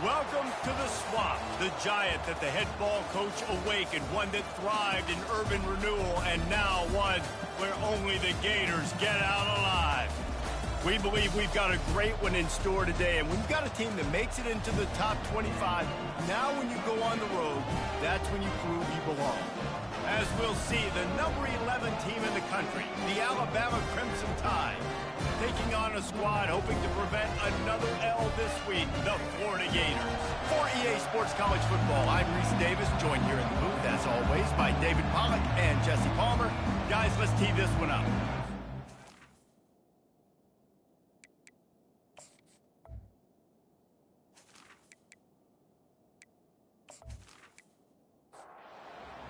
Welcome to the Swamp, the giant that the head ball coach awakened, one that thrived in urban renewal, and now one where only the Gators get out alive. We believe we've got a great one in store today, and when you've got a team that makes it into the top 25, now when you go on the road, that's when you prove you belong. As we'll see, the number 11 team in the country, the Alabama Crimson Tide, taking on a squad hoping to prevent another L this week, the Florida Gators. For EA Sports College Football, I'm Reese Davis, joined here in the booth, as always, by David Pollack and Jesse Palmer. Guys, let's tee this one up.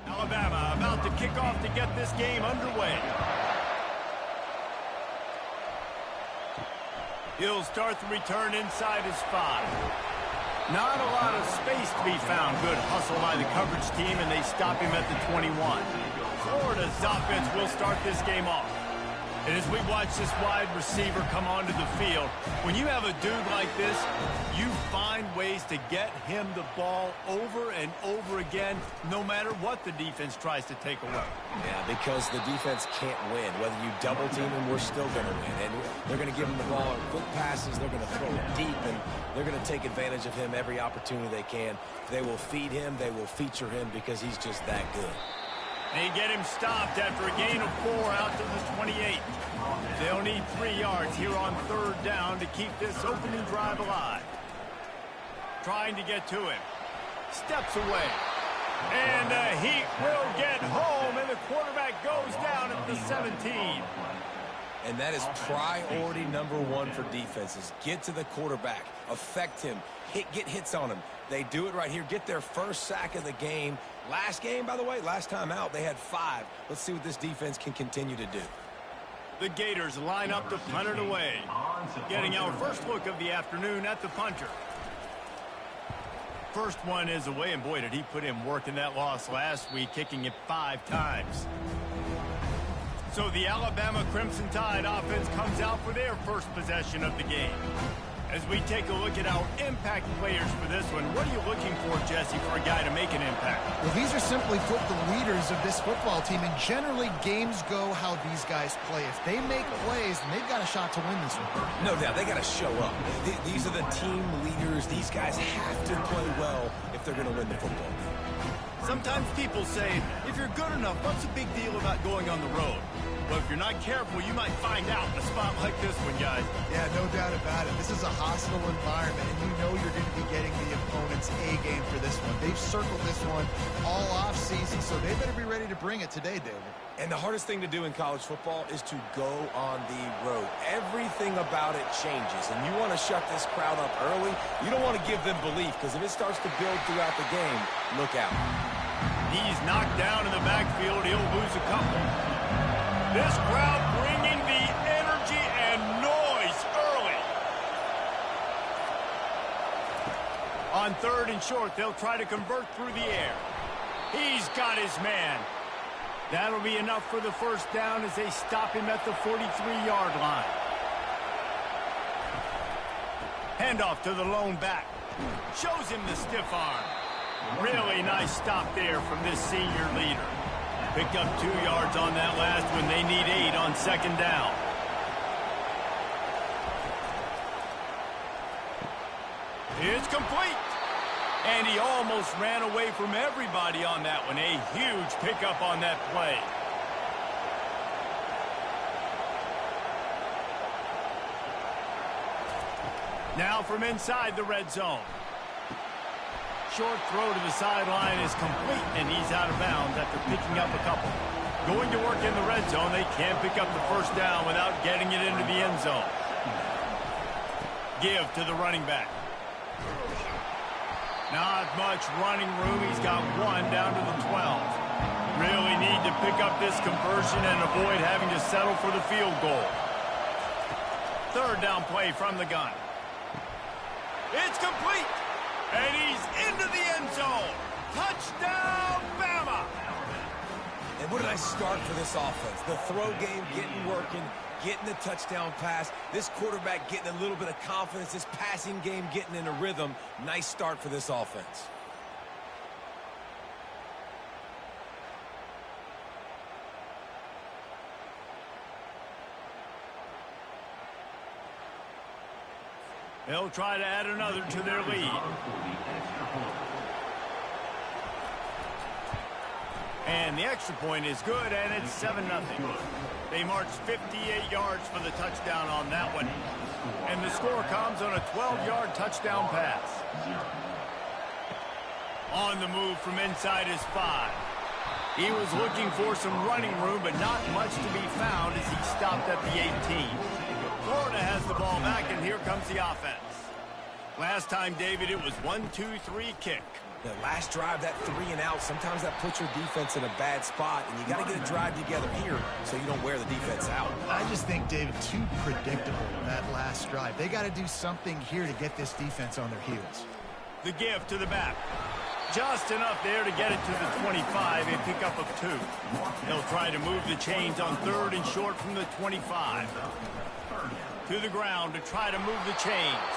Alabama about to kick off to get this game underway. He'll start the return inside his 5. Not a lot of space to be found. Good hustle by the coverage team, and they stop him at the 21. Florida's offense will start this game off. And as we watch this wide receiver come onto the field, when you have a dude like this, you find ways to get him the ball over and over again, no matter what the defense tries to take away. Yeah, because the defense can't win. Whether you double team him, we're still going to win. And they're going to give him the ball in quick passes. They're going to throw it deep, and they're going to take advantage of him every opportunity they can. They will feed him. They will feature him because he's just that good. They get him stopped after a gain of 4 out to the 28. They'll need 3 yards here on 3rd down to keep this opening drive alive. Trying to get to him. Steps away. And he will get home, and the quarterback goes down at the 17. And that is priority number 1 for defenses. Get to the quarterback. Affect him. Get hits on him. They do it right here. Get their first sack of the game. Last game, by the way, last time out, they had 5. Let's see what this defense can continue to do. The Gators line up to punt it away. Getting our first look of the afternoon at the punter. First one is away, and boy, did he put in work in that loss last week, kicking it 5 times. So the Alabama Crimson Tide offense comes out for their first possession of the game. As we take a look at our impact players for this one, what are you looking for, Jesse, for a guy to make an impact? Well, these are simply put the leaders of this football team, and generally games go how these guys play. If they make plays, then they've got a shot to win this one. No doubt, they got to show up. These are the team leaders. These guys have to play well if they're going to win the football game. Sometimes people say, if you're good enough, what's the big deal about going on the road? But if you're not careful, you might find out in a spot like this one, guys. Yeah, no doubt about it. This is a hostile environment, and you know you're going to be getting the opponent's A-game for this one. They've circled this one all off-season, so they better be ready to bring it today, David. And the hardest thing to do in college football is to go on the road. Everything about it changes, and you want to shut this crowd up early. You don't want to give them belief, because if it starts to build throughout the game, look out. He's knocked down in the backfield. He'll lose a couple. This crowd bringing the energy and noise early. On 3rd and short, they'll try to convert through the air. He's got his man. That'll be enough for the first down as they stop him at the 43-yard line. Handoff to the lone back. Shows him the stiff arm. Really nice stop there from this senior leader. Picked up 2 yards on that last one. They need 8 on 2nd down. It's complete. And he almost ran away from everybody on that one. A huge pickup on that play. Now from inside the red zone. Short throw to the sideline is complete, and he's out of bounds after picking up a couple. Going to work in the red zone, they can't pick up the first down without getting it into the end zone. Give to the running back. Not much running room. He's got 1 down to the 12. Really need to pick up this conversion and avoid having to settle for the field goal. 3rd down play from the gun. It's complete. And he's into the end zone. Touchdown, Bama! And what a nice start for this offense. The throw game getting working, getting the touchdown pass. This quarterback getting a little bit of confidence. This passing game getting in a rhythm. Nice start for this offense. They'll try to add another to their lead. And the extra point is good, and it's 7-0. They marched 58 yards for the touchdown on that one. And the score comes on a 12-yard touchdown pass. On the move from inside his 5. He was looking for some running room, but not much to be found as he stopped at the 18. Florida has the ball back, and here comes the offense. Last time, David, it was 1-2-3 kick. The last drive, that 3 and out, sometimes that puts your defense in a bad spot, and you got to get a drive together here so you don't wear the defense out. I just think, David, too predictable, that last drive. They got to do something here to get this defense on their heels. The give to the back. Just enough there to get it to the 25, a pickup of 2. They'll try to move the chains on 3rd and short from the 25. To the ground to try to move the chains.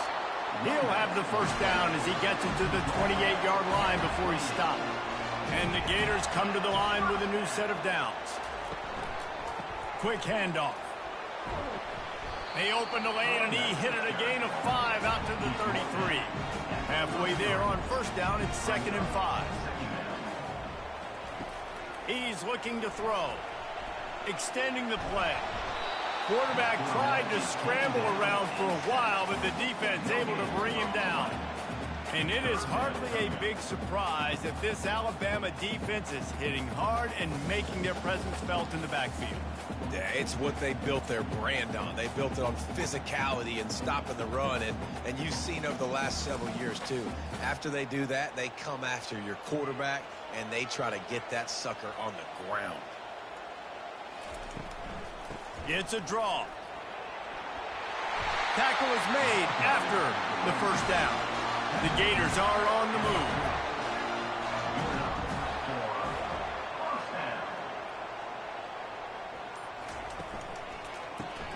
He'll have the first down as he gets it to the 28-yard line before he stopped. And the Gators come to the line with a new set of downs. Quick handoff. They opened the lane, and he hit it a gain of 5 out to the 33. Halfway there on first down, it's 2nd and 5. He's looking to throw. Extending the play. Quarterback tried to scramble around for a while, but the defense able to bring him down. And it is hardly a big surprise that this Alabama defense is hitting hard and making their presence felt in the backfield. Yeah, it's what they built their brand on. They built it on physicality and stopping the run, and you've seen over the last several years, too. After they do that, they come after your quarterback, and they try to get that sucker on the ground. It's a draw. Tackle is made after the first down. The Gators are on the move.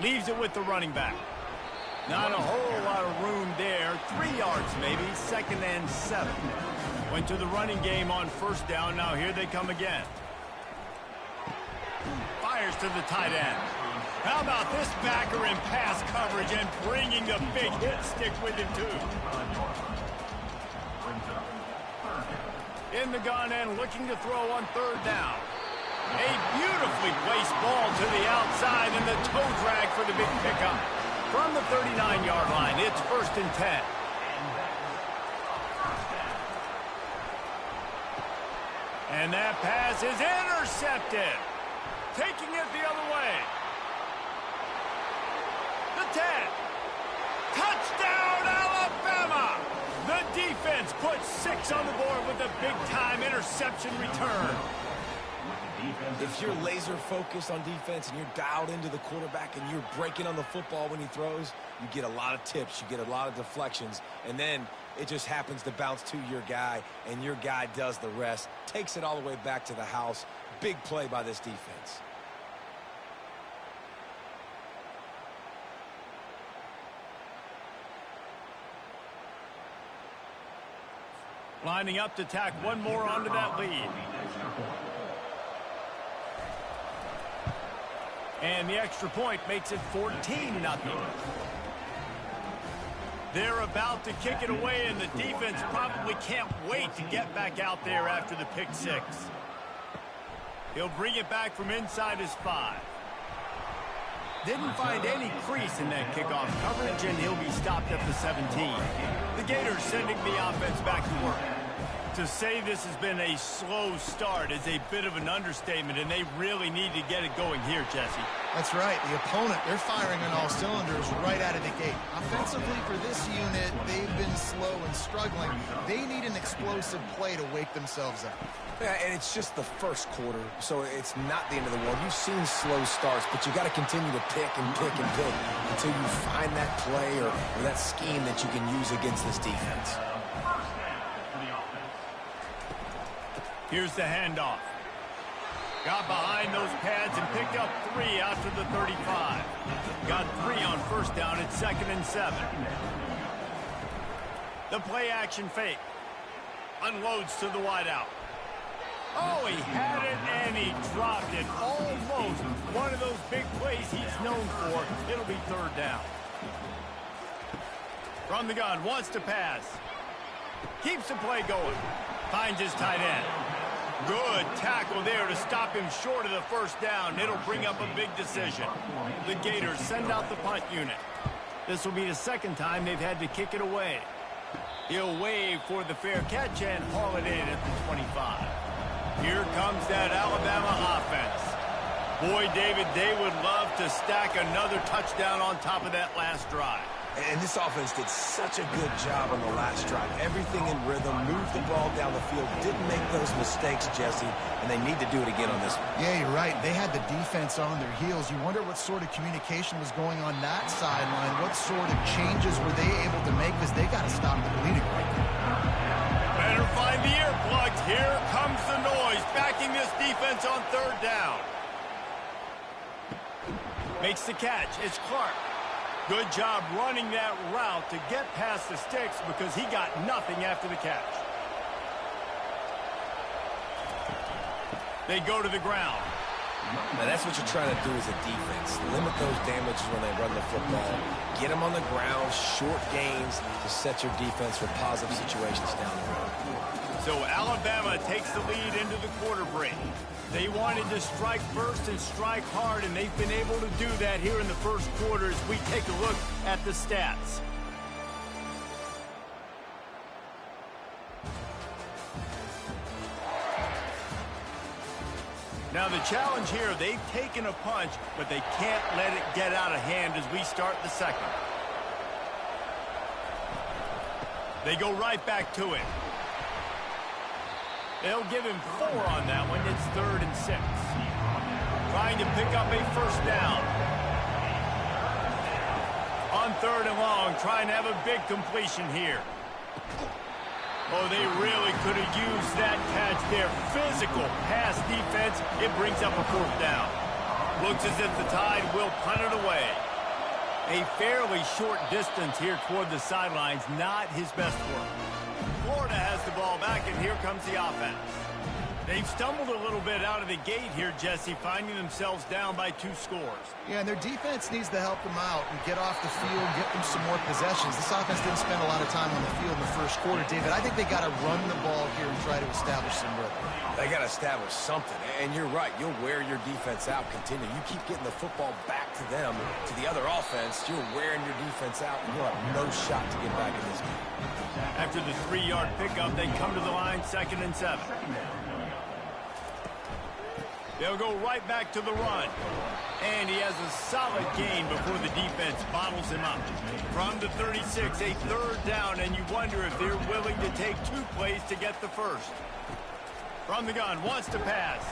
Leaves it with the running back. Not a whole lot of room there. 3 yards maybe, 2nd and 7. Went to the running game on first down. Now here they come again. Fires to the tight end. How about this backer in pass coverage and bringing the big hit stick with him, too? In the gun and looking to throw on 3rd down. A beautifully placed ball to the outside and the toe drag for the big pickup. From the 39-yard line, it's 1st and 10. And that pass is intercepted. Taking it the other way. The 10. Touchdown, Alabama! The defense puts 6 on the board with a big-time interception return. If you're laser focused on defense and you're dialed into the quarterback and you're breaking on the football when he throws, you get a lot of tips, you get a lot of deflections, and then it just happens to bounce to your guy, and your guy does the rest, takes it all the way back to the house. Big play by this defense. Lining up to tack one more onto that lead. And the extra point makes it 14-0. They're about to kick it away, and the defense probably can't wait to get back out there after the pick 6. He'll bring it back from inside his 5. Didn't find any crease in that kickoff coverage, and he'll be stopped at the 17. The Gators sending the offense back to work. To say this has been a slow start is a bit of an understatement, and they really need to get it going here, Jesse. That's right. The opponent, they're firing on all cylinders right out of the gate. Offensively for this unit, they've been slow and struggling. They need an explosive play to wake themselves up. Yeah, and it's just the first quarter, so it's not the end of the world. You've seen slow starts, but you got to continue to pick and pick and pick until you find that play or that scheme that you can use against this defense. Here's the handoff. Got behind those pads and picked up 3 out to the 35. Got 3 on first down at 2nd and 7. The play action fake. Unloads to the wideout. Oh, he had it and he dropped it. Almost one of those big plays he's known for. It'll be 3rd down. From the gun, wants to pass. Keeps the play going. Finds his tight end. Good tackle there to stop him short of the 1st down. It'll bring up a big decision. The Gators send out the punt unit. This will be the 2nd time they've had to kick it away. He'll wave for the fair catch and haul it in at the 25. Here comes that Alabama offense. Boy, David, they would love to stack another touchdown on top of that last drive. And this offense did such a good job on the last drive. Everything in rhythm, moved the ball down the field, didn't make those mistakes, Jesse, and they need to do it again on this one. Yeah, you're right. They had the defense on their heels. You wonder what sort of communication was going on that sideline. What sort of changes were they able to make, because they got to stop the bleeding right now. Better find the earplugs. Here comes the noise, backing this defense on 3rd down. Makes the catch. It's Clark. Good job running that route to get past the sticks because he got nothing after the catch. They go to the ground. Now that's what you're trying to do as a defense. Limit those damages when they run the football. Get them on the ground, short gains to set your defense for positive situations down the road. So Alabama takes the lead into the quarter break. They wanted to strike first and strike hard, and they've been able to do that here in the 1st quarter as we take a look at the stats. Now the challenge here, they've taken a punch, but they can't let it get out of hand as we start the 2nd. They go right back to it. They'll give him 4 on that one. It's 3rd and 6. Trying to pick up a 1st down. On 3rd and long, trying to have a big completion here. Oh, they really could have used that catch there. Physical pass defense. It brings up a 4th down. Looks as if the Tide will punt it away. A fairly short distance here toward the sidelines. Not his best work. Florida has the ball back, and here comes the offense. They've stumbled a little bit out of the gate here, Jesse, finding themselves down by 2 scores. Yeah, and their defense needs to help them out and get off the field, get them some more possessions. This offense didn't spend a lot of time on the field in the 1st quarter, David. I think they got to run the ball here and try to establish some rhythm. They got to establish something, and you're right. You'll wear your defense out, continue. You keep getting the football back to them, to the other offense, you're wearing your defense out, and you'll have no shot to get back in this game. After the 3-yard pickup, they come to the line, 2nd and 7. They'll go right back to the run. And he has a solid gain before the defense bottles him up. From the 36, a 3rd down, and you wonder if they're willing to take 2 plays to get the 1st. From the gun, wants to pass.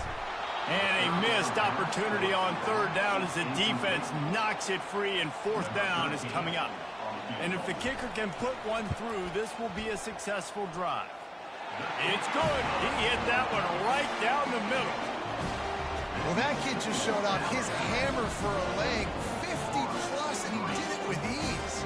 And a missed opportunity on 3rd down as the defense knocks it free, and 4th down is coming up. And if the kicker can put one through, this will be a successful drive. It's good. He hit that one right down the middle. Well, that kid just showed off his hammer for a leg, 50-plus, and he did it with ease.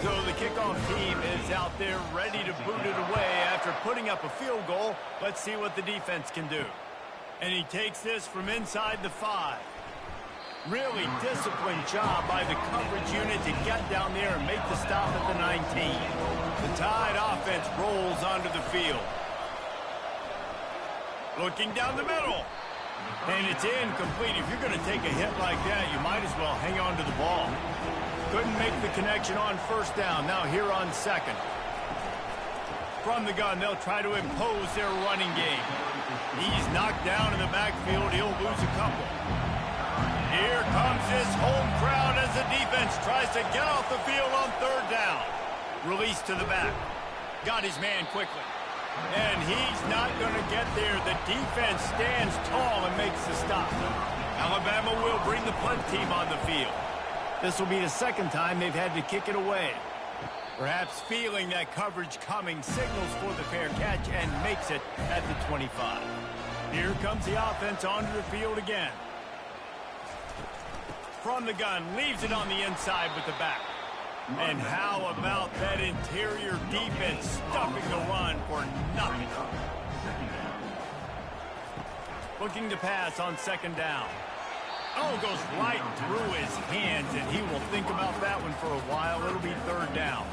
So the kickoff team is out there ready to boot it away after putting up a field goal. Let's see what the defense can do. And he takes this from inside the 5. Really disciplined job by the coverage unit to get down there and make the stop at the 19. The Tide offense rolls onto the field. Looking down the middle. And it's incomplete. If you're going to take a hit like that, you might as well hang on to the ball. Couldn't make the connection on 1st down. Now here on 2nd. From the gun, they'll try to impose their running game. He's knocked down in the backfield. He'll lose a couple. Here comes this home crowd as the defense tries to get off the field on 3rd down. Release to the back. Got his man quickly. And he's not going to get there. The defense stands tall and makes the stop. Alabama will bring the punt team on the field. This will be the second time they've had to kick it away. Perhaps feeling that coverage coming, signals for the fair catch and makes it at the 25. Here comes the offense onto the field again. From the gun, leaves it on the inside with the back. And how about that interior defense stuffing the run for nothing? Looking to pass on second down. Oh, goes right through his hands, and he will think about that one for a while. It'll be third down.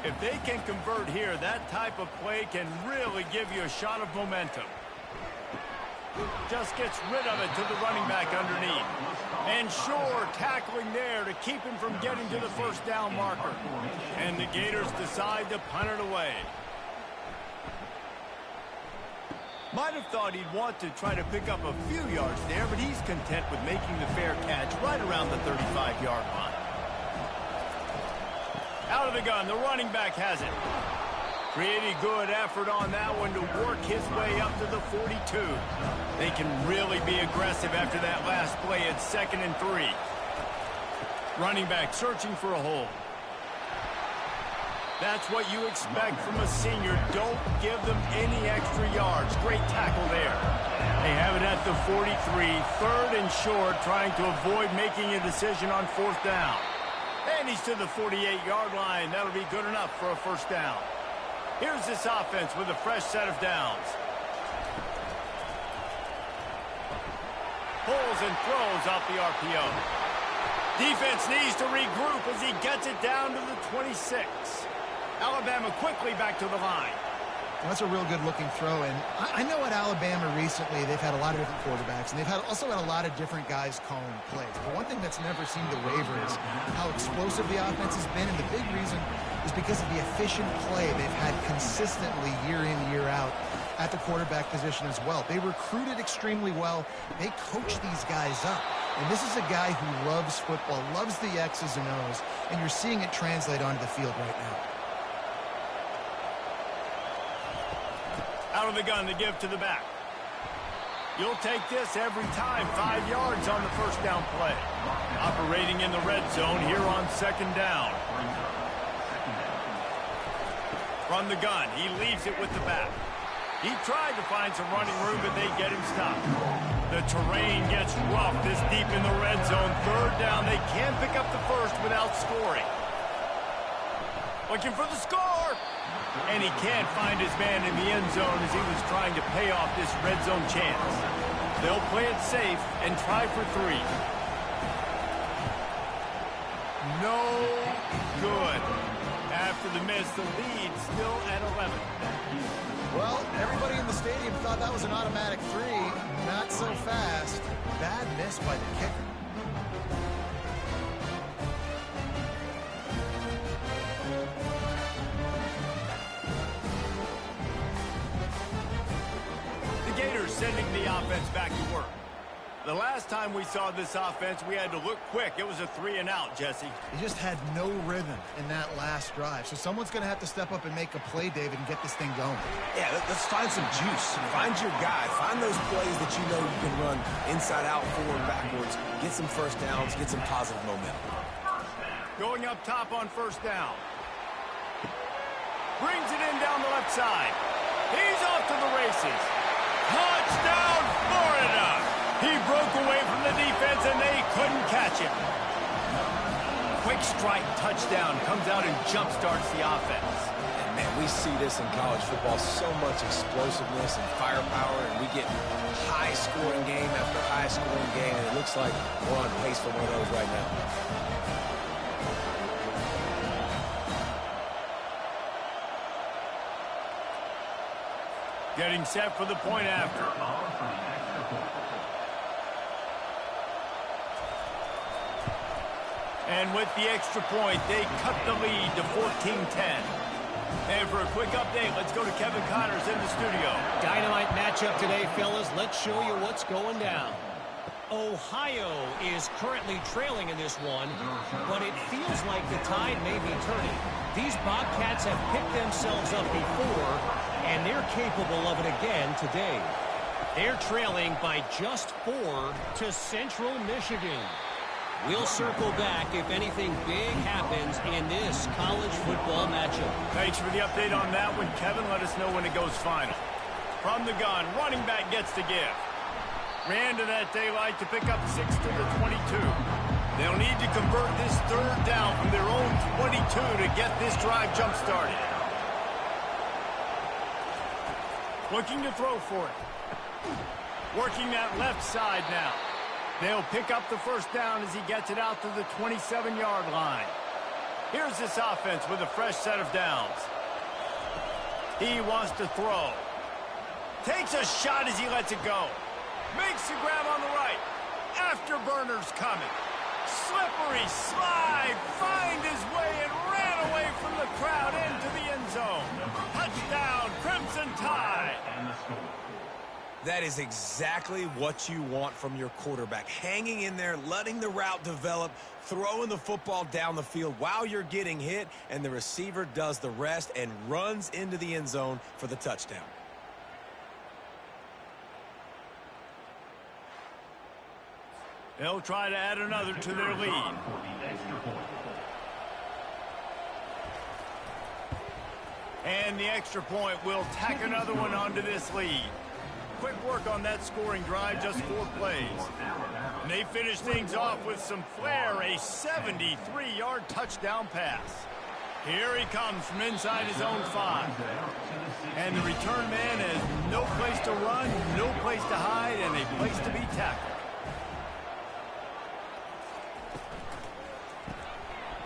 If they can convert here, that type of play can really give you a shot of momentum. Just gets rid of it to the running back underneath. And sure, tackling there to keep him from getting to the first down marker. And the Gators decide to punt it away. Might have thought he'd want to try to pick up a few yards there, but he's content with making the fair catch right around the 35-yard line. Out of the gun, the running back has it. Pretty good effort on that one to work his way up to the 42. They can really be aggressive after that last play at 2nd and 3. Running back searching for a hole. That's what you expect from a senior. Don't give them any extra yards. Great tackle there. They have it at the 43, 3rd and short, trying to avoid making a decision on 4th down. And he's to the 48-yard line. That'll be good enough for a first down. Here's this offense with a fresh set of downs. Pulls and throws off the RPO. Defense needs to regroup as he gets it down to the 26. Alabama quickly back to the line. Well, that's a real good-looking throw. And I know at Alabama recently they've had a lot of different quarterbacks, and they've also had a lot of different guys calling plays. But one thing that's never seemed to waver is how explosive the offense has been, and the big reason is because of the efficient play they've had consistently year in, year out at the quarterback position as well. They recruited extremely well. They coach these guys up. And this is a guy who loves football, loves the X's and O's, and you're seeing it translate onto the field right now. Out of the gun to give to the back. You'll take this every time. 5 yards on the first down play. Operating in the red zone here on 2nd down. From the gun, he leaves it with the back. He tried to find some running room, but they get him stopped. The terrain gets rough this deep in the red zone. 3rd down, they can't pick up the first without scoring. Looking for the score! And he can't find his man in the end zone as he was trying to pay off this red zone chance. They'll play it safe and try for 3. No good. After the miss, the lead still at 11. Well, everybody in the stadium thought that was an automatic 3. Not so fast. Bad miss by the kicker. Sending the offense back to work. The last time we saw this offense, we had to look quick. It was a 3 and out, Jesse. They just had no rhythm in that last drive. So someone's going to have to step up and make a play, David, and get this thing going. Yeah, let's find some juice. Find your guy. Find those plays that you know you can run inside out, forward, backwards. Get some first downs. Get some positive momentum. Going up top on first down. Brings it in down the left side. He's off to the races. Touchdown, Florida! He broke away from the defense, and they couldn't catch him. Quick strike touchdown comes out and jump-starts the offense. And, man, we see this in college football, so much explosiveness and firepower, and we get high-scoring game after high-scoring game, and it looks like we're on pace for one of those right now. Getting set for the point after. And with the extra point, they cut the lead to 14-10. And for a quick update, let's go to Kevin Connors in the studio. Dynamite matchup today, fellas. Let's show you what's going down. Ohio is currently trailing in this one, but it feels like the tide may be turning. These Bobcats have picked themselves up before, and they're capable of it again today. They're trailing by just 4 to Central Michigan. We'll circle back if anything big happens in this college football matchup. Thanks for the update on that one, Kevin. Let us know when it goes final. From the gun, running back gets the give. Ran to that daylight to pick up 6 to the 22. They'll need to convert this third down from their own 22 to get this drive jump-started. Looking to throw for it. Working that left side now. They'll pick up the first down as he gets it out to the 27-yard line. Here's this offense with a fresh set of downs. He wants to throw. Takes a shot as he lets it go. Makes the grab on the right. Afterburner's coming. Slippery slide. Find his way and ran away from the crowd into the end zone. Touchdown, Crimson Tide. That is exactly what you want from your quarterback. Hanging in there, letting the route develop, throwing the football down the field while you're getting hit, and the receiver does the rest and runs into the end zone for the touchdown. They'll try to add another to their lead. And the extra point will tack another one onto this lead. Quick work on that scoring drive, just 4 plays. And they finish things off with some flair, a 73-yard touchdown pass. Here he comes from inside his own 5. And the return man has no place to run, no place to hide, and a place to be tackled.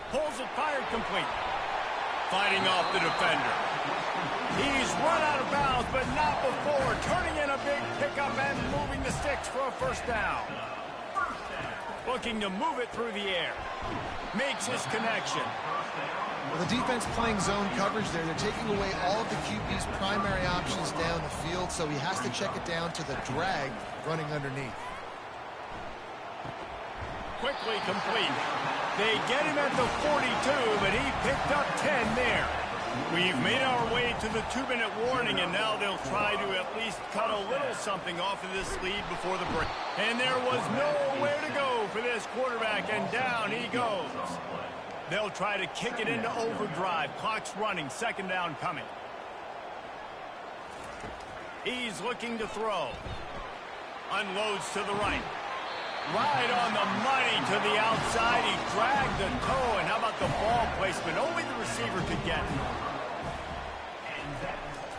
Pulls it, fired complete. Fighting off the defender. He's run out of bounds, but not before. Turning in a big pickup and moving the sticks for a first down. Looking to move it through the air. Makes his connection. Well, the defense playing zone coverage there. They're taking away all of the QB's primary options down the field, so he has to check it down to the drag running underneath. Quickly complete. They get him at the 42, but he picked up 10 there. We've made our way to the 2-minute warning, and now they'll try to at least cut a little something off of this lead before the break. And there was nowhere to go for this quarterback, and down he goes. They'll try to kick it into overdrive. Clock's running, second down coming. He's looking to throw. Unloads to the right. Right on the money to the outside. He dragged the toe, and how about the ball placement? Only the receiver could get it.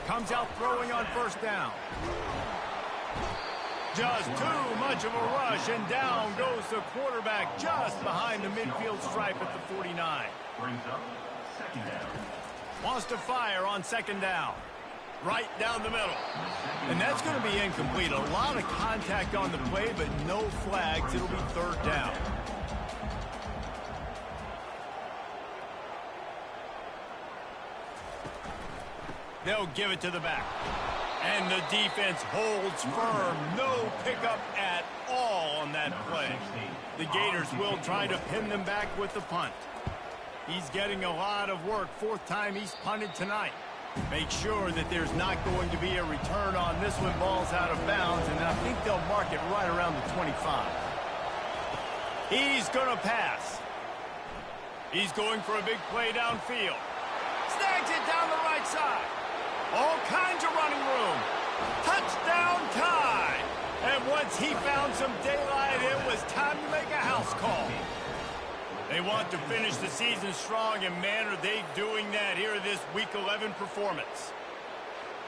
Comes out throwing on first down. Just too much of a rush, and down goes the quarterback just behind the midfield stripe at the 49. Wants to fire on second down. Right down the middle. And that's going to be incomplete. A lot of contact on the play, but no flags. It'll be third down. They'll give it to the back. And the defense holds firm. No pickup at all on that play. The Gators will try to pin them back with the punt. He's getting a lot of work. 4th time he's punted tonight. Make sure that there's not going to be a return on this one. Ball's out of bounds, and I think they'll mark it right around the 25. He's going to pass. He's going for a big play downfield. Snags it down the right side. All kinds of running room. Touchdown Tide. And once he found some daylight, it was time to make a house call. They want to finish the season strong, and man, are they doing that here in this Week 11 performance.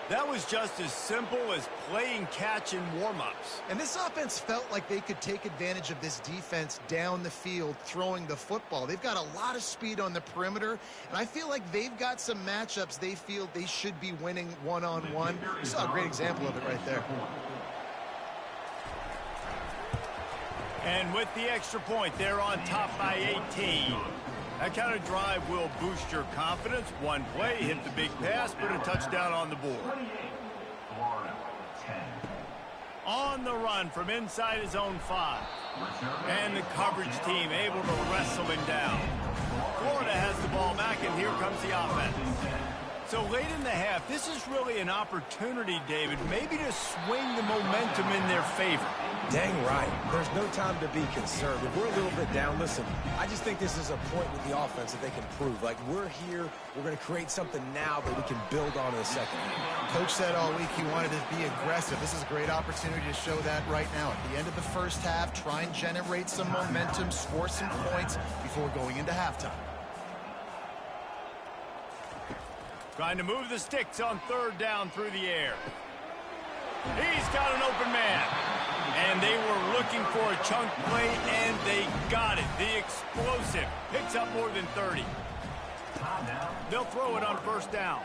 That was just as simple as playing catch in warm-ups. And this offense felt like they could take advantage of this defense down the field throwing the football. They've got a lot of speed on the perimeter, and I feel like they've got some matchups they feel they should be winning one-on-one. You saw a great example of it right there. And with the extra point, they're on top by 18. That kind of drive will boost your confidence. One play, hit the big pass, put a touchdown on the board. On the run from inside his own 5. And the coverage team able to wrestle him down. Florida has the ball back, and here comes the offense. So late in the half, this is really an opportunity, David, maybe to swing the momentum in their favor. Dang right. There's no time to be concerned. If we're a little bit down, listen, I just think this is a point with the offense that they can prove. Like, we're here, we're going to create something now that we can build on in the second half. Coach said all week he wanted to be aggressive. This is a great opportunity to show that right now. At the end of the first half, try and generate some momentum, score some points before going into halftime. Trying to move the sticks on third down through the air. He's got an open man. And they were looking for a chunk play, and they got it. The explosive picks up more than 30. They'll throw it on first down.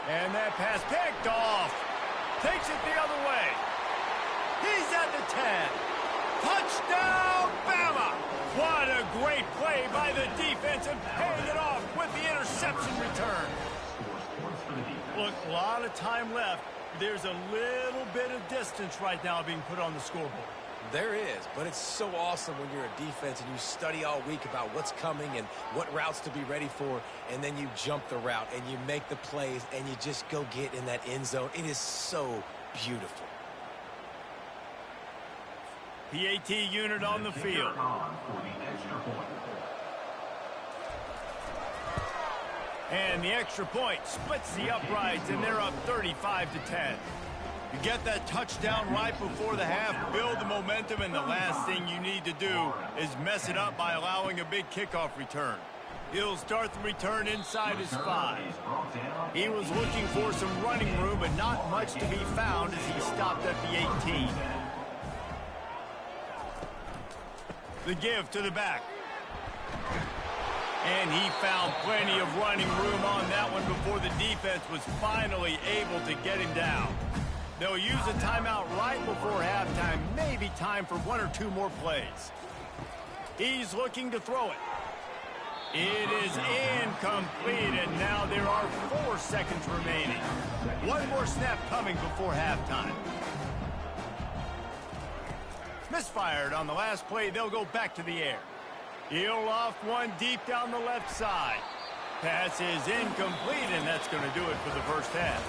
And that pass picked off. Takes it the other way. He's at the 10. Touchdown, Bama! What a great play by the defense and paying it off with the interception return. Look, a lot of time left. There's a little bit of distance right now being put on the scoreboard. There is, but it's so awesome when you're a defense and you study all week about what's coming and what routes to be ready for, and then you jump the route and you make the plays and you just go get in that end zone. It is so beautiful. PAT unit on the field. And the extra point splits the uprights, and they're up 35-10. You get that touchdown right before the half, build the momentum, and the last thing you need to do is mess it up by allowing a big kickoff return. He'll start the return inside his 5. He was looking for some running room, but not much to be found as he stopped at the 18. The give to the back. And he found plenty of running room on that one before the defense was finally able to get him down. They'll use a timeout right before halftime, maybe time for 1 or 2 more plays. He's looking to throw it. It is incomplete, and now there are 4 seconds remaining. One more snap coming before halftime. Misfired on the last play. They'll go back to the air. He'll loft one deep down the left side. Pass is incomplete, and that's going to do it for the first half.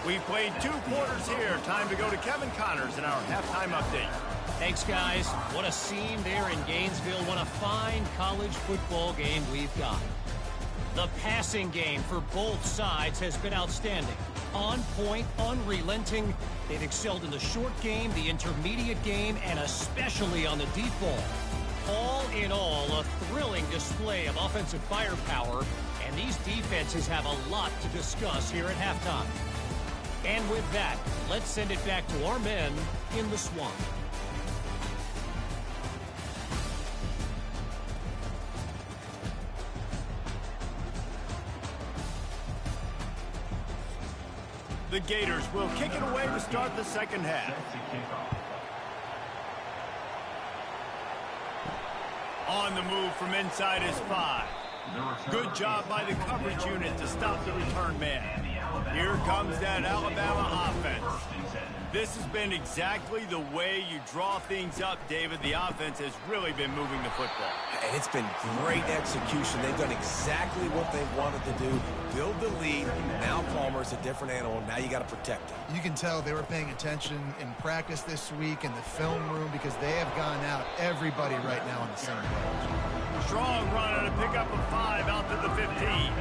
We played 2 quarters here. Time to go to Kevin Connors in our halftime update. Thanks, guys. What a scene there in Gainesville. What a fine college football game we've got. The passing game for both sides has been outstanding. On point, unrelenting. They've excelled in the short game, the intermediate game, and especially on the deep ball. All in all, a thrilling display of offensive firepower, and these defenses have a lot to discuss here at halftime. And with that, let's send it back to our men in the swamp. The Gators will kick it away to start the second half. On the move from inside his 5. Good job by the coverage unit to stop the return man. Here comes that Alabama offense. This has been exactly the way you draw things up, David. The offense has really been moving the football. And it's been great execution. They've done exactly what they wanted to do. Build the lead. Now Palmer's a different animal. Now you got to protect him. You can tell they were paying attention in practice this week in the film room because they have gone out everybody right now on the same page. Strong run on a pickup of 5 out to the 15.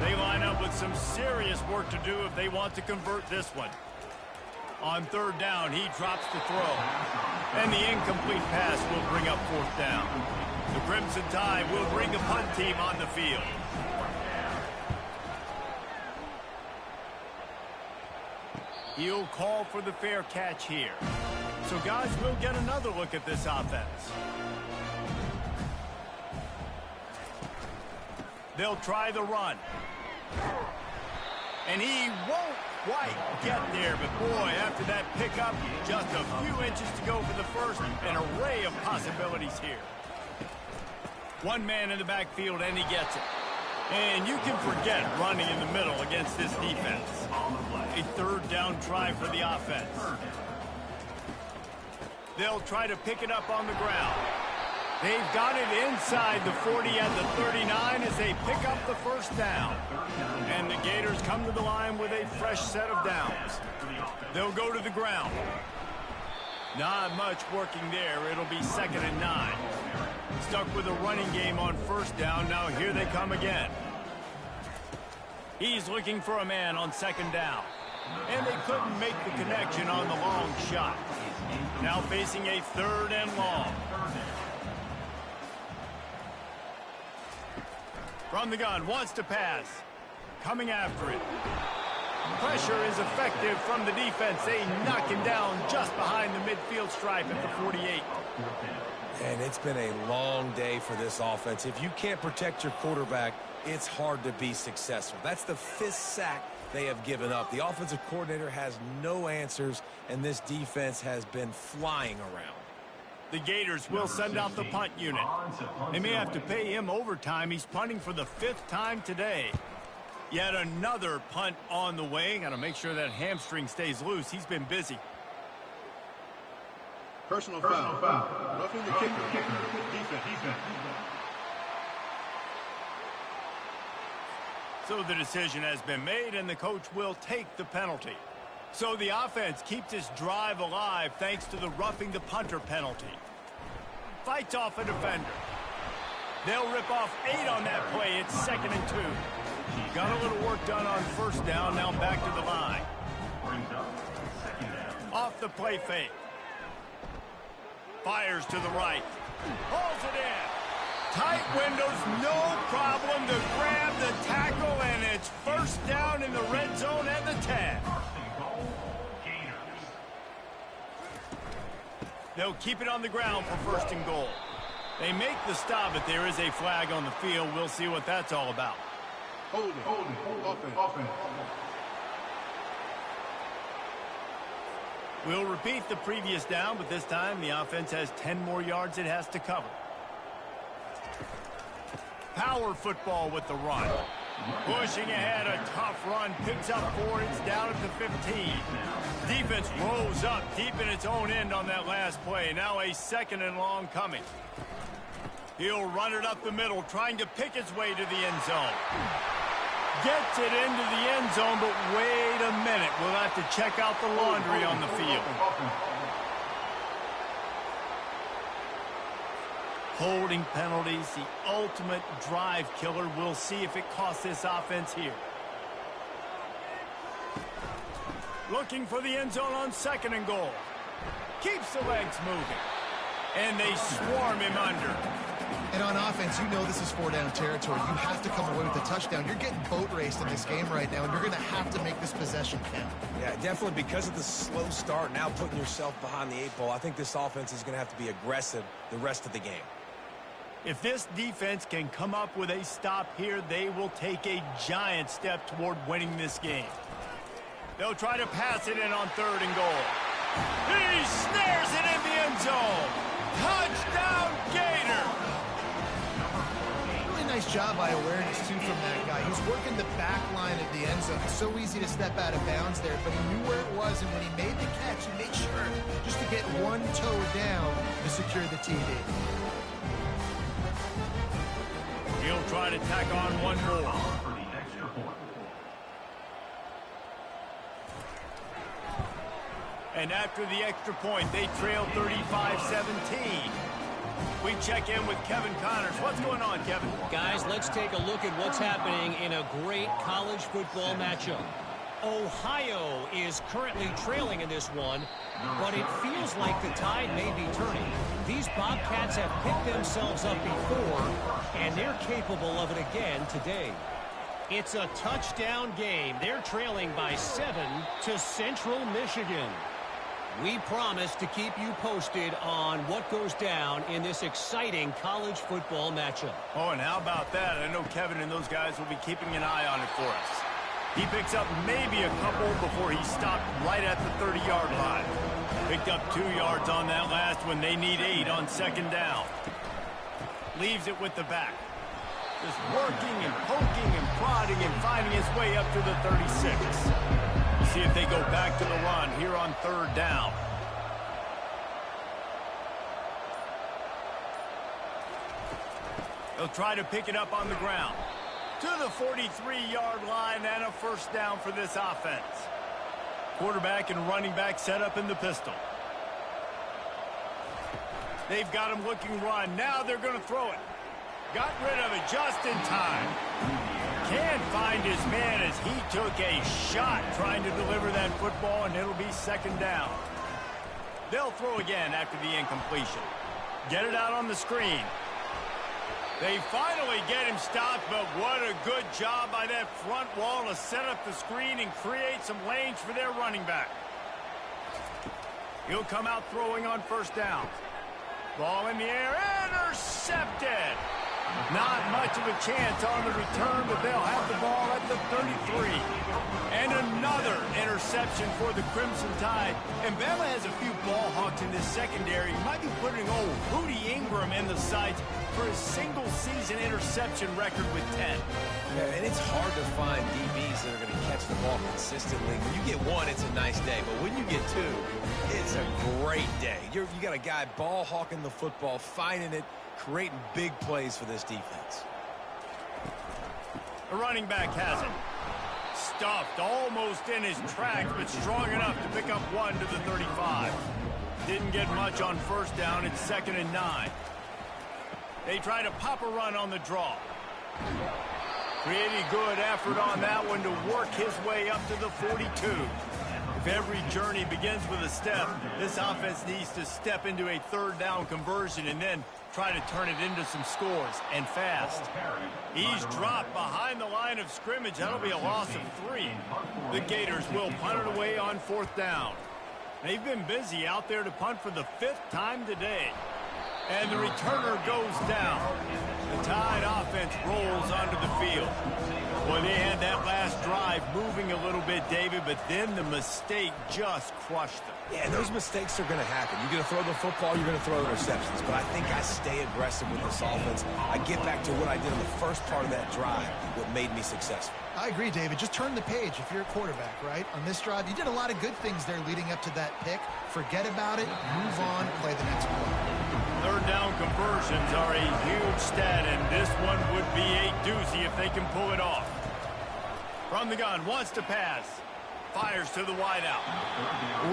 They line up with some serious work to do if they want to convert this one. On third down, he drops the throw. And the incomplete pass will bring up 4th down. The Crimson Tide will bring a punt team on the field. He'll call for the fair catch here. So, guys, we'll get another look at this offense. They'll try the run. And he won't quite get there, but boy, after that pickup, just a few inches to go for the first. An array of possibilities here. One man in the backfield, and he gets it. And you can forget running in the middle against this defense. A 3rd down try for the offense. They'll try to pick it up on the ground. They've got it inside the 40 at the 39 as they pick up the first down. And the Gators come to the line with a fresh set of downs. They'll go to the ground. Not much working there. It'll be 2nd and 9. Stuck with a running game on first down. Now here they come again. He's looking for a man on 2nd down. And they couldn't make the connection on the long shot. Now facing a 3rd and long. From the gun, wants to pass. Coming after it. Pressure is effective from the defense. They knock him down just behind the midfield stripe at the 48. And it's been a long day for this offense. If you can't protect your quarterback, it's hard to be successful. That's the 5th sack they have given up. The offensive coordinator has no answers, and this defense has been flying around. The Gators will send out the punt unit. They may have to pay him overtime. He's punting for the 5th time today. Yet another punt on the way. Got to make sure that hamstring stays loose. He's been busy. Personal foul. Roughing the kicker. Defense. So the decision has been made, and the coach will take the penalty. So the offense keeps this drive alive thanks to the roughing the punter penalty. Fights off a defender. They'll rip off 8 on that play. It's 2nd and 2. Got a little work done on first down. Now back to the line. Off the play fake. Fires to the right. Holds it in. Tight windows, no problem to grab the tackle, and it's first down in the red zone at the 10. They'll keep it on the ground for 1st and goal. They make the stop, but there is a flag on the field. We'll see what that's all about. Holding. Offense. We'll repeat the previous down, but this time the offense has 10 more yards it has to cover. Power football with the run. Pushing ahead, a tough run. Picks up 4. It's down at the 15. Defense rolls up deep in its own end on that last play. Now a 2nd and long coming. He'll run it up the middle, trying to pick his way to the end zone. Gets it into the end zone, but wait a minute. We'll have to check out the laundry on the field. Holding penalties, the ultimate drive killer. We'll see if it costs this offense here. Looking for the end zone on 2nd and goal. Keeps the legs moving. And they swarm him under. And on offense, you know this is 4-down territory. You have to come away with a touchdown. You're getting boat raced in this game right now, and you're going to have to make this possession count. Yeah, definitely because of the slow start, now putting yourself behind the 8 ball, I think this offense is going to have to be aggressive the rest of the game. If this defense can come up with a stop here, they will take a giant step toward winning this game. They'll try to pass it in on 3rd and goal. He snares it in the end zone. Touchdown, Gator! Really nice job by awareness, too, from that guy. He's working the back line of the end zone. It's so easy to step out of bounds there, but he knew where it was, and when he made the catch, he made sure just to get one toe down to secure the TD. He'll try to tack on one more. And after the extra point, they trail 35-17. We check in with Kevin Connors. What's going on, Kevin? Guys, let's take a look at what's happening in a great college football matchup. Ohio is currently trailing in this one, but it feels like the tide may be turning. These Bobcats have picked themselves up before, and they're capable of it again today. It's a touchdown game. They're trailing by 7 to Central Michigan. We promise to keep you posted on what goes down in this exciting college football matchup. Oh, and how about that? I know Kevin and those guys will be keeping an eye on it for us. He picks up maybe a couple before he stopped right at the 30-yard line. Picked up 2 yards on that last one. They need 8 on 2nd down. Leaves it with the back. Just working and poking and prodding and finding his way up to the 36. See if they go back to the run here on 3rd down. They'll try to pick it up on the ground. To the 43-yard line and a first down for this offense. Quarterback and running back set up in the pistol. They've got him looking run. Now they're going to throw it. Got rid of it just in time. Can't find his man as he took a shot trying to deliver that football, and it'll be second down. They'll throw again after the incompletion. Get it out on the screen. They finally get him stopped, but what a good job by that front wall to set up the screen and create some lanes for their running back. He'll come out throwing on first down. Ball in the air, intercepted. Not much of a chance on the return, but they'll have the ball at the 33. And another interception for the Crimson Tide. And Bama has a few ball hawks in this secondary. He might be putting old Rudy Ingram in the sights for his single-season interception record with 10. Yeah, and it's hard to find DBs that are going to catch the ball consistently. When you get one, it's a nice day. But when you get two, it's a great day. You got a guy ball hawking the football, finding it, creating big plays for this defense. The running back has it. Stuffed almost in his tracks, but strong enough to pick up one to the 35. Didn't get much on first down. It's 2nd and 9. They try to pop a run on the draw. Pretty good effort on that one to work his way up to the 42. If every journey begins with a step, this offense needs to step into a third down conversion and then try to turn it into some scores, and fast. He's dropped behind the line of scrimmage. That'll be a loss of 3. The Gators will punt it away on 4th down. They've been busy out there to punt for the 5th time today. And the returner goes down. The Tide offense rolls onto the field. Well, they had that last drive moving a little bit, David, but then the mistake just crushed them. Yeah, those mistakes are going to happen. You're going to throw the football, you're going to throw interceptions. But I think I stay aggressive with this offense. I get back to what I did in the first part of that drive, what made me successful. I agree, David. Just turn the page if you're a quarterback, right? On this drive, you did a lot of good things there leading up to that pick. Forget about it, move on, play the next play. Third down conversions are a huge stat, and this one would be a doozy if they can pull it off. From the gun, wants to pass. Fires to the wideout.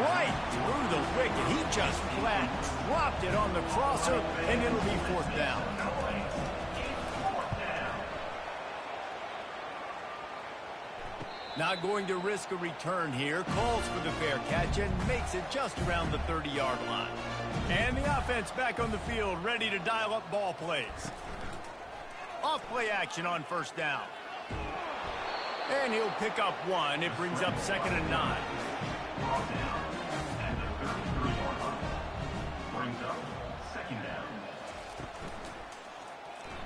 Right through the wicket. He just flat dropped it on the crosser, and it'll be 4th down. Not going to risk a return here. Calls for the fair catch and makes it just around the 30-yard line. And the offense back on the field, ready to dial up ball plays. Off play action on first down. And he'll pick up one. It brings up 2nd and 9.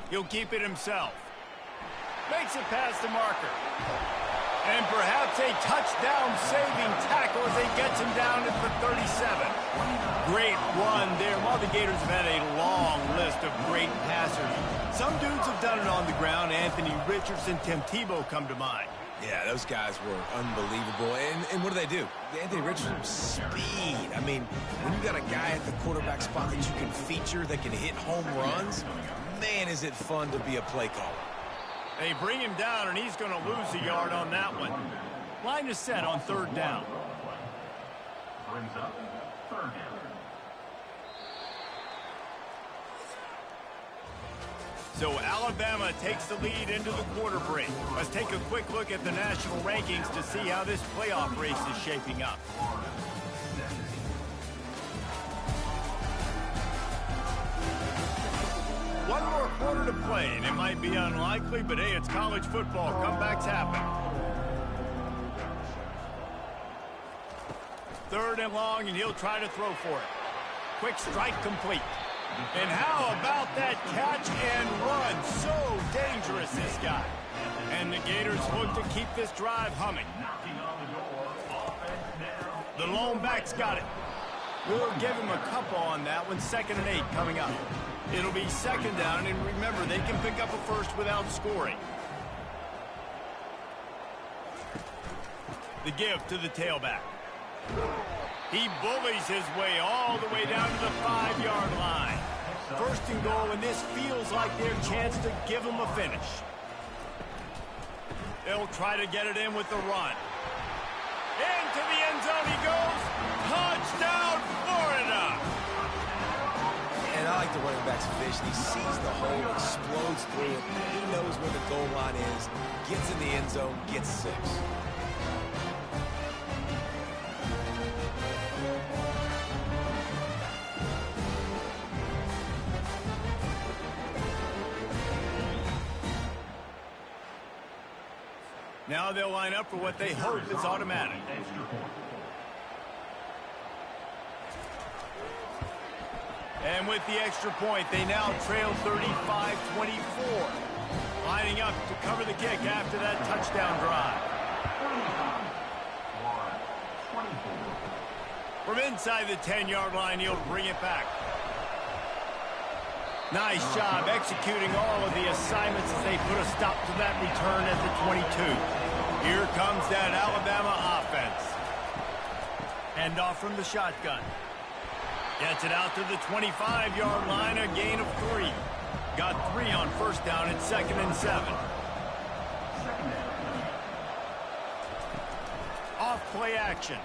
He'll keep it himself. Makes it past the marker. And perhaps a touchdown-saving tackle as he gets him down at the 37. Great run there. While the Gators have had a long list of great passers, some dudes have done it on the ground. Anthony Richardson, Tim Tebow come to mind. Yeah, those guys were unbelievable. And what do? Anthony Richardson, speed. I mean, when you got a guy at the quarterback spot that you can feature, that can hit home runs, man, is it fun to be a play caller. They bring him down, and he's going to lose a yard on that one. Line is set on 3rd down. Brings up 3rd down. So Alabama takes the lead into the quarter break. Let's take a quick look at the national rankings to see how this playoff race is shaping up. One more quarter to play, and it might be unlikely, but hey, it's college football. Comebacks happen. 3rd and long, and he'll try to throw for it. Quick strike complete. And how about that catch and run? So dangerous, this guy. And the Gators look to keep this drive humming. The lone back's got it. We'll give him a couple on that one. 2nd and 8 coming up. It'll be 2nd down, and remember, they can pick up a first without scoring. The give to the tailback. He bullies his way all the way down to the 5-yard line. 1st and goal, and this feels like their chance to give him a finish. They'll try to get it in with the run. Into the end zone he goes. Touchdown, Florida! And I like the running back's vision. He sees the hole, explodes through it. He knows where the goal line is, gets in the end zone, gets 6. Now they'll line up for what they hope is automatic. And with the extra point, they now trail 35-24. Lining up to cover the kick after that touchdown drive. From inside the 10-yard line, he'll bring it back. Nice job executing all of the assignments as they put a stop to that return at the 22. Here comes that Alabama offense. Hand off from the shotgun. Gets it out to the 25-yard line, a gain of 3. Got 3 on first down at 2nd and 7. Off play action.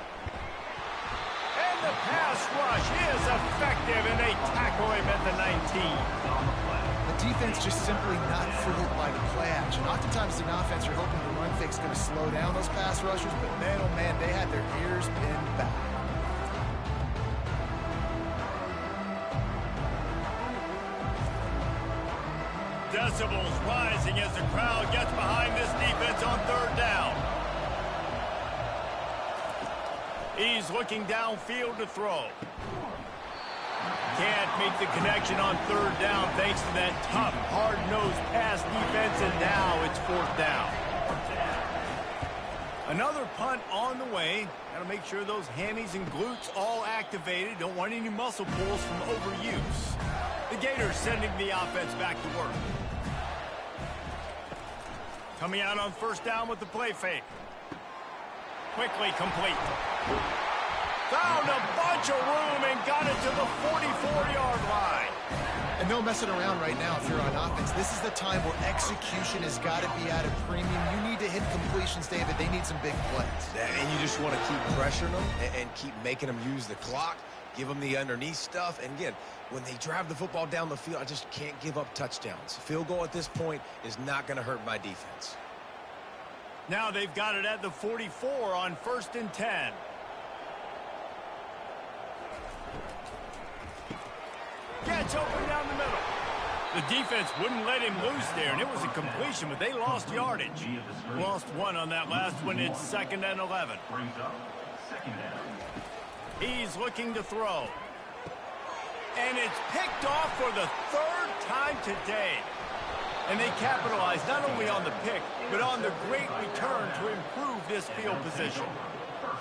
And the pass rush is effective, and they tackle him at the 19. The defense just simply not fooled by the play action. Oftentimes, an offense, you're hoping the run fake's going to slow down those pass rushers, but man, oh man, they had their ears pinned back. Decibels rising as the crowd gets behind this defense on 3rd down. He's looking downfield to throw. Can't make the connection on 3rd down thanks to that tough, hard-nosed pass defense, and now it's 4th down. Another punt on the way. Got to make sure those hammies and glutes all activated. Don't want any muscle pulls from overuse. The Gators sending the offense back to work. Coming out on 1st down with the play fake. Quickly complete. Found a bunch of room and got it to the 44-yard line. And no messing around right now if you're on offense. This is the time where execution has got to be at a premium. You need to hit completions, David. They need some big plays. And you just want to keep pressuring them and keep making them use the clock. Give them the underneath stuff. And again, when they drive the football down the field, I just can't give up touchdowns. Field goal at this point is not going to hurt my defense. Now they've got it at the 44 on 1st and 10. Gets open down the middle. The defense wouldn't let him loose there, and it was a completion, but they lost yardage. Lost 1 on that last one. It's 2nd and 11. He's looking to throw. And it's picked off for the 3rd time today. And they capitalize not only on the pick, but on the great return to improve this field position.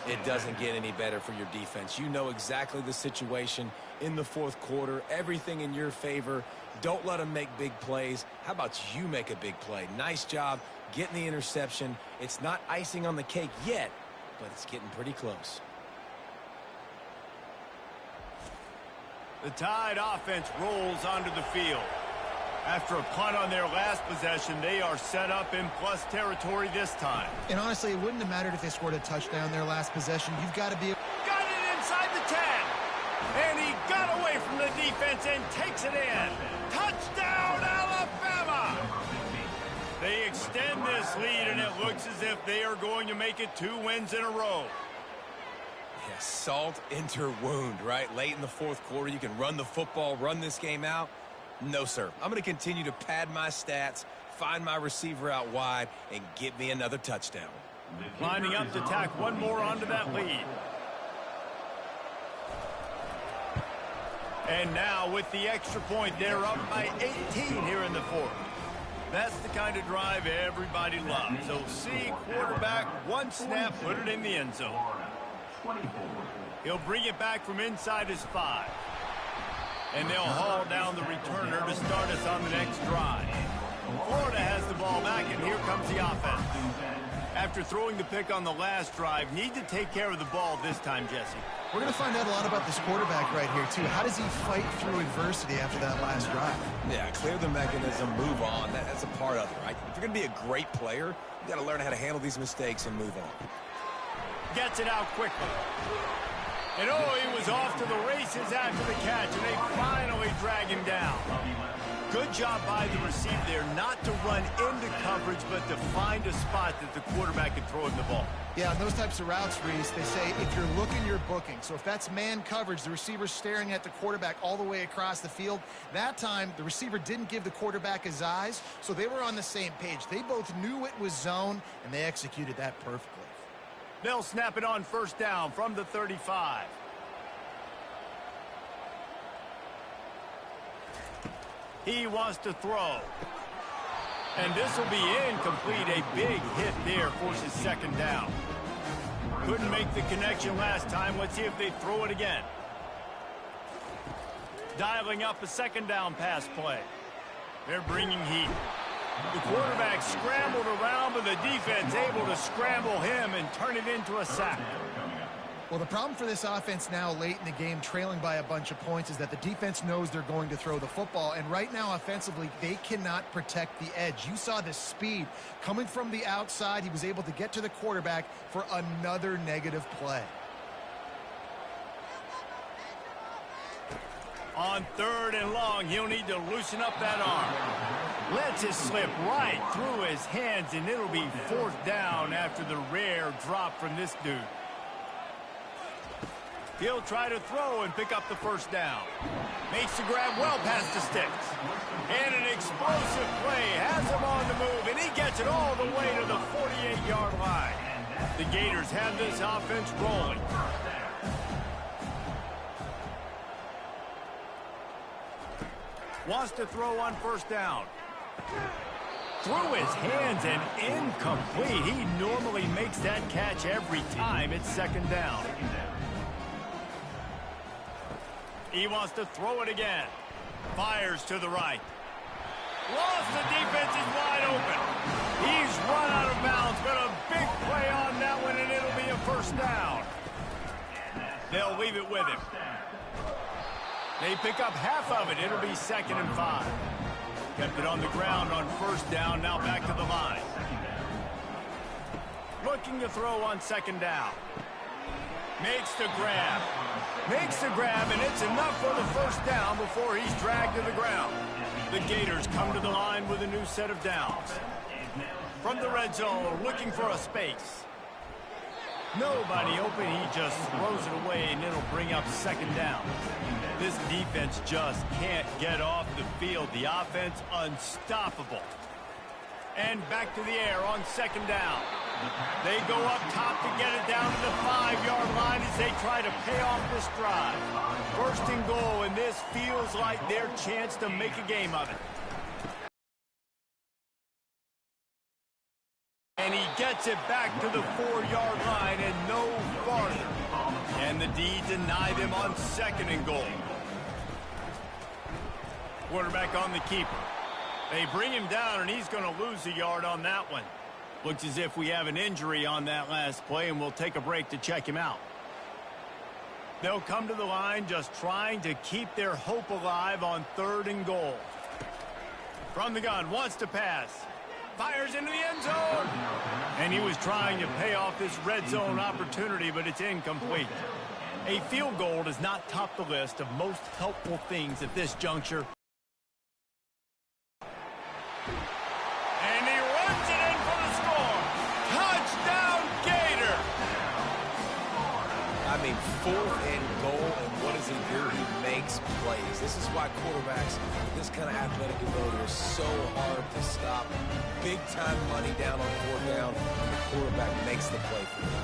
It doesn't get any better for your defense. You know exactly the situation in the 4th quarter. Everything in your favor. Don't let them make big plays. How about you make a big play? Nice job getting the interception. It's not icing on the cake yet, but it's getting pretty close. The Tide offense rolls onto the field. After a punt on their last possession, they are set up in plus territory this time. And honestly, it wouldn't have mattered if they scored a touchdown their last possession. You've got to be... Got it inside the 10. And he got away from the defense and takes it in. Touchdown, Alabama! They extend this lead, and it looks as if they are going to make it 2 wins in a row. Yeah, salt into wound, right? Late in the 4th quarter, you can run the football, run this game out. No, sir. I'm going to continue to pad my stats, find my receiver out wide, and get me another touchdown. Lining up to tack 1 more onto that lead. And now with the extra point, they're up by 18 here in the 4th. That's the kind of drive everybody loves. So see quarterback, 1 snap, put it in the end zone. He'll bring it back from inside his 5. And they'll haul down the returner to start us on the next drive. Florida has the ball back, and here comes the offense. After throwing the pick on the last drive, need to take care of the ball this time, Jesse. We're going to find out a lot about this quarterback right here, too. How does he fight through adversity after that last drive? Yeah, clear the mechanism, move on. That's a part of it, right? If you're going to be a great player, you got to learn how to handle these mistakes and move on. Gets it out quickly. And he was off to the races after the catch, and they finally drag him down. Good job by the receiver there, not to run into coverage, but to find a spot that the quarterback can throw him the ball. Yeah, on those types of routes, Reese, they say if you're looking, you're booking. So if that's man coverage, the receiver's staring at the quarterback all the way across the field. That time, the receiver didn't give the quarterback his eyes, so they were on the same page. They both knew it was zone, and they executed that perfectly. They'll snap it on first down from the 35. He wants to throw. And this will be incomplete. A big hit there forces second down. Couldn't make the connection last time. Let's see if they throw it again. Dialing up a second down pass play. They're bringing heat. The quarterback scrambled around, but the defense able to scramble him and turn it into a sack. Well, the problem for this offense now late in the game, trailing by a bunch of points, is that the defense knows they're going to throw the football. And right now, offensively, they cannot protect the edge. You saw the speed coming from the outside. He was able to get to the quarterback for another negative play. On third and long, he'll need to loosen up that arm. Lets it slip right through his hands, and it'll be fourth down after the rare drop from this dude. He'll try to throw and pick up the first down. Makes the grab well past the sticks. And an explosive play has him on the move, and he gets it all the way to the 48-yard line. The Gators have this offense rolling. Wants to throw on first down. Through his hands and incomplete. He normally makes that catch every time. It's second down. He wants to throw it again. Fires to the right. Lost, the defense is wide open. He's run out of bounds, but a big play on that one, and it'll be a first down. They'll leave it with him. They pick up half of it. It'll be 2nd and 5. Kept it on the ground on first down, now back to the line. Looking to throw on second down. Makes the grab. Makes the grab, and it's enough for the first down before he's dragged to the ground. The Gators come to the line with a new set of downs. From the red zone, looking for a space. Nobody open, he just throws it away, and it'll bring up second down. This defense just can't get off the field. The offense unstoppable. And back to the air on second down. They go up top to get it down to the 5-yard line as they try to pay off this drive. First and goal, and this feels like their chance to make a game of it. And he gets it back to the 4-yard line and no farther. And the D deny them on second and goal. Quarterback on the keeper. They bring him down, and he's going to lose a yard on that one. Looks as if we have an injury on that last play, and we'll take a break to check him out. They'll come to the line just trying to keep their hope alive on third and goal. From the gun, wants to pass. Fires into the end zone. And he was trying to pay off this red zone opportunity, but it's incomplete. A field goal does not top the list of most helpful things at this juncture. And he runs it in for the score. Touchdown, Gator! I mean, 4th and goal, and what does he do? He makes plays. This is why quarterbacks with this kind of athletic ability are so hard to stop. Big-time money down on 4th down. The quarterback makes the play for them.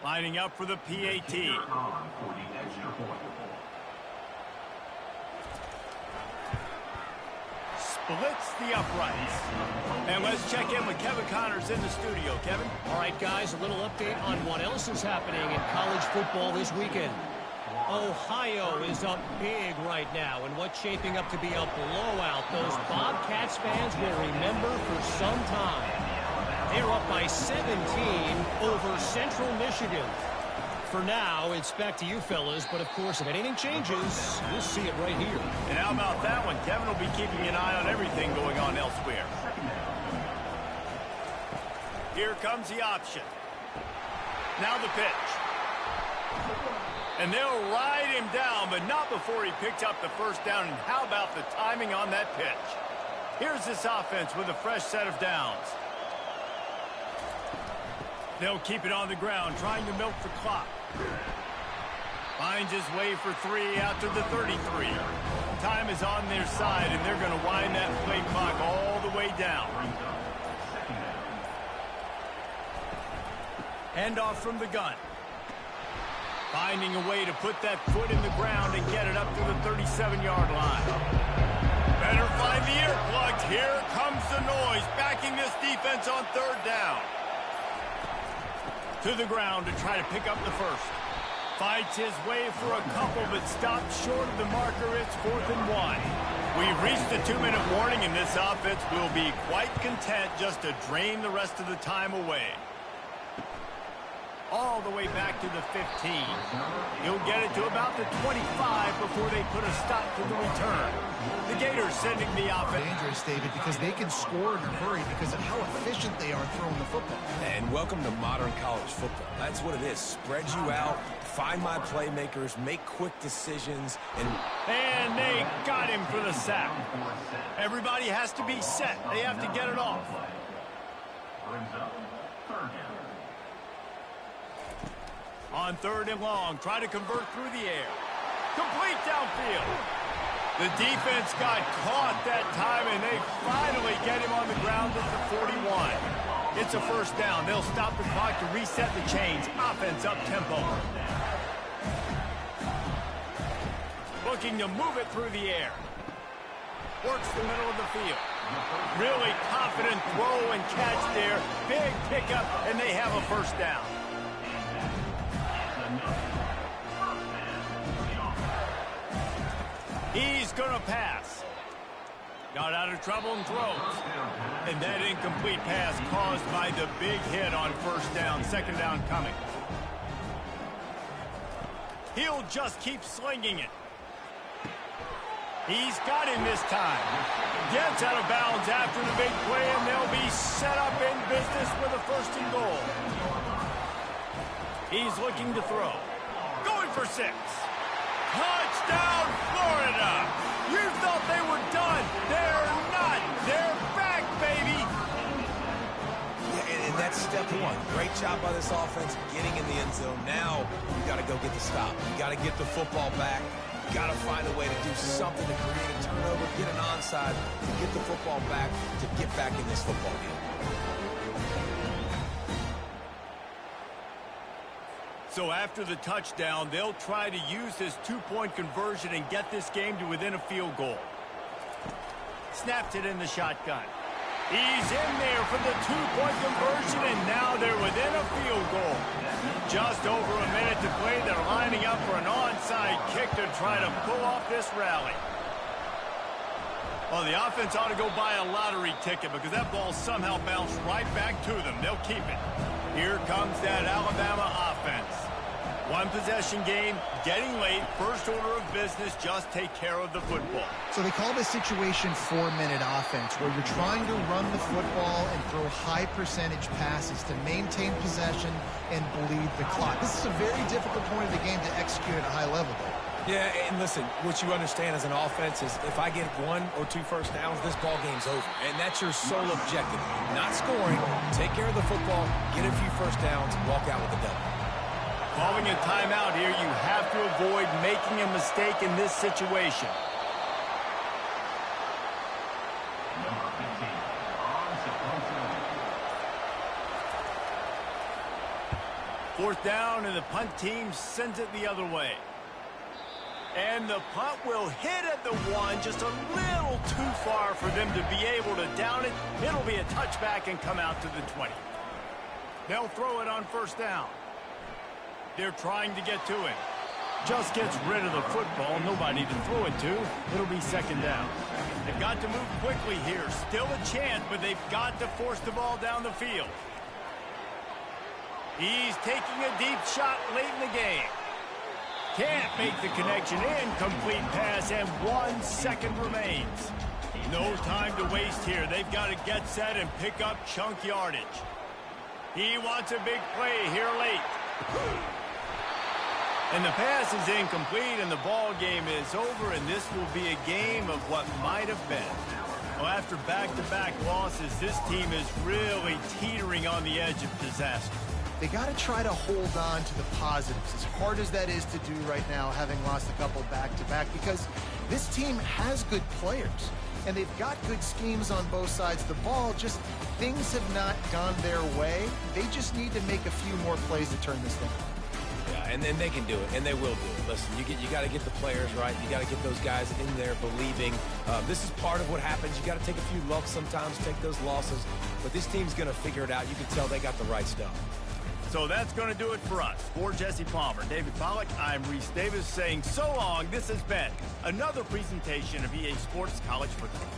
Lining up for the PAT. Splits the uprights. And let's check in with Kevin Connors in the studio. Kevin? All right, guys, a little update on what else is happening in college football this weekend. Ohio is up big right now in what's shaping up to be a blowout those Bobcats fans will remember for some time. They're up by 17 over Central Michigan. For now, it's back to you fellas, but of course, if anything changes, we'll see it right here. And how about that one? Kevin will be keeping an eye on everything going on elsewhere. Here comes the option. Now the pitch. And they'll ride him down, but not before he picked up the first down. And how about the timing on that pitch? Here's this offense with a fresh set of downs. They'll keep it on the ground, trying to milk the clock. Finds his way for 3 out to the 33. Time is on their side, and they're going to wind that play clock all the way down. Handoff from the gun. Finding a way to put that foot in the ground and get it up to the 37-yard line. Better find the earplugs. Here comes the noise, backing this defense on third down. To the ground to try to pick up the first. Fights his way for a couple, but stops short of the marker. It's 4th and 1. We've reached the 2-minute warning, and this offense will be quite content just to drain the rest of the time away. All the way back to the 15. He'll get it to about the 25 before they put a stop to the return. The Gators sending the offense. Dangerous, David, because they can score in a hurry because of how efficient they are throwing the football. And welcome to modern college football. That's what it is. Spread you out, find my playmakers, make quick decisions, and they got him for the sack. Everybody has to be set. They have to get it off. On 3rd and long, try to convert through the air. Complete downfield. The defense got caught that time, and they finally get him on the ground at the 41. It's a first down. They'll stop the clock to reset the chains. Offense up tempo. Looking to move it through the air. Works the middle of the field. Really confident throw and catch there. Big pickup, and they have a first down. He's going to pass. Got out of trouble and throws. And that incomplete pass caused by the big hit on first down. Second down coming. He'll just keep slinging it. He's got him this time. Gets out of bounds after the big play, and they'll be set up in business with a 1st and goal. He's looking to throw. Going for 6. Touchdown, Florida! You thought they were done. They're not. They're back, baby. Yeah, and that's step 1. Great job by this offense getting in the end zone. Now you got to go get the stop. You got to get the football back. You got to find a way to do something to create a turnover, get an onside, to get the football back, to get back in this football game. So after the touchdown, they'll try to use this 2-point conversion and get this game to within a field goal. Snapped it in the shotgun. He's in there for the 2-point conversion, and now they're within a field goal. Just over a minute to play. They're lining up for an onside kick to try to pull off this rally. Well, the offense ought to go buy a lottery ticket because that ball somehow bounced right back to them. They'll keep it. Here comes that Alabama offense. 1 possession game, getting late, first order of business, just take care of the football. So they call this situation 4-minute offense, where you're trying to run the football and throw high percentage passes to maintain possession and bleed the clock. This is a very difficult point of the game to execute at a high level, though. Yeah, and listen, what you understand as an offense is if I get 1 or 2 first downs, this ball game's over. And that's your sole objective. Not scoring, take care of the football, get a few first downs, walk out with the W. Calling a timeout here, you have to avoid making a mistake in this situation. Fourth down, and the punt team sends it the other way. And the punt will hit at the 1, just a little too far for them to be able to down it. It'll be a touchback and come out to the 20. They'll throw it on first down. They're trying to get to him. Just gets rid of the football. Nobody to throw it to. It'll be second down. They've got to move quickly here. Still a chance, but they've got to force the ball down the field. He's taking a deep shot late in the game. Can't make the connection. Incomplete pass, and 1 second remains. No time to waste here. They've got to get set and pick up chunk yardage. He wants a big play here late. And the pass is incomplete, and the ball game is over, and this will be a game of what might have been. Well, after back-to-back losses, this team is really teetering on the edge of disaster. They got to try to hold on to the positives, as hard as that is to do right now, having lost a couple back-to-back, because this team has good players, and they've got good schemes on both sides of the ball. Just things have not gone their way. They just need to make a few more plays to turn this thing around. Yeah, and they can do it, and they will do it. Listen, you got to get the players right. You got to get those guys in there believing. This is part of what happens. You got to take a few lumps sometimes, take those losses, but this team's going to figure it out. You can tell they got the right stuff. So that's going to do it for us. For Jesse Palmer, David Pollack, I'm Reese Davis saying so long. This has been another presentation of EA Sports College Football.